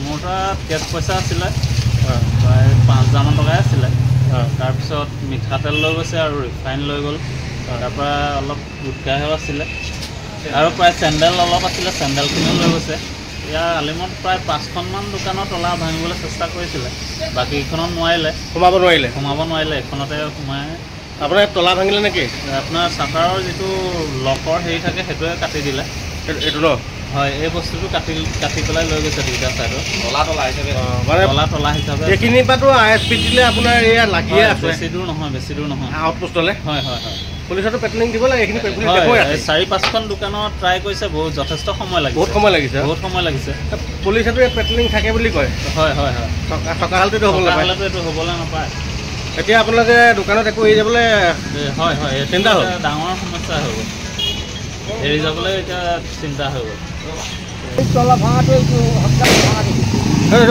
মোৰ তাত কেছ পইচা আছিলে প্ৰায় 5,000 টকাই আছিলে। তাৰপিছত মিঠাতেল লৈ গৈছে আৰু ৰিফাইন লৈ গ'ল। তাৰপৰা অলপ গুটখাও আছিলে আৰু প্ৰায় চেণ্ডেল অলপ আছিলে, চেণ্ডেলখিনিও লৈ গৈছে। ইয়াৰ আলিমত প্ৰায় 5খনমান দোকানৰ তলা ভাঙিবলৈ চেষ্টা কৰিছিলে, বাকীকেইখনত সোমাব নোৱাৰিলে। এইখনতে সোমাই আপোনাৰ তলা ভাঙিলে নেকি? আপোনাৰ চাটাৰৰ যিটো লকৰ হেৰি থাকে সেইটোৱে কাটি দিলে। এইটো ন? হয়, এই বস্তুটো কাটি পেলাই লৈ গৈছে দুইটা চাইডত তলা হিচাপে। এইখিনিৰ পৰাতো ISP দিলে আপোনাৰ এয়া লাগিয়ে আছে। বেছি দূৰ নহয় আউটপোষ্টলৈ। হয়। পুলিচতো পেট্ৰলিং দিব লাগে। এইখিনি 4-5খন দোকানত ট্ৰাই কৰিছে, যথেষ্ট সময় লাগিছে। বহুত সময় লাগিছে। পুলিচতো পেট্ৰলিং থাকে বুলি কয়। হয়। থকা হ'লেতো এইটো হ'বলৈ নাপায়। এতিয়া আপোনালোকে দোকানত একো এৰি যাবলৈ হয় চিন্তা হ'ল। ডাঙৰ সমস্যা হৈ গ'ল, এৰি যাবলৈ এতিয়া চিন্তা হৈ গ'ল।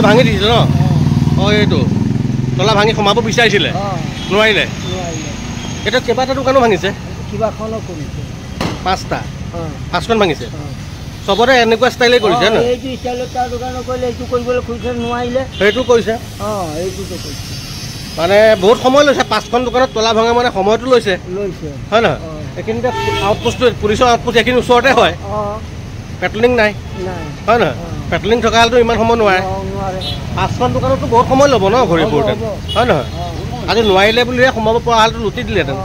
ভাঙি দিছিল ন? এইটো তলা ভাঙি সোমাব বিচাৰিছিলে, নোৱাৰিলে। এতিয়া কেইবাটা দোকানো ভাঙিছে, 5খন ভাঙিছে। চবতে এনেকুৱা ষ্টাইলে কৰিছে ন? সেইটো কৰিছে মানে বহুত সময় লৈছে। 5খন দোকানত তলা ভঙা মানে সময়টো লৈছে, হয় নহয়? এইখিনিতে আউটপোষ্ট, পুলিচৰ আউটপোষ্ট এইখিনি ওচৰতে হয়। পেট্ৰলিং নাই, হয় নহয়? পেট্ৰলিং থকা হ'লেতো ইমান সময় নোৱাৰে। 5খন দোকানতো বহুত সময় ল'ব ন ঘূৰি ফুৰোঁতে, হয় নহয়? আজি নোৱাৰিলে বুলিহে সোমাব পৰা হ'লেতো লুটি দিলেহেঁতেন।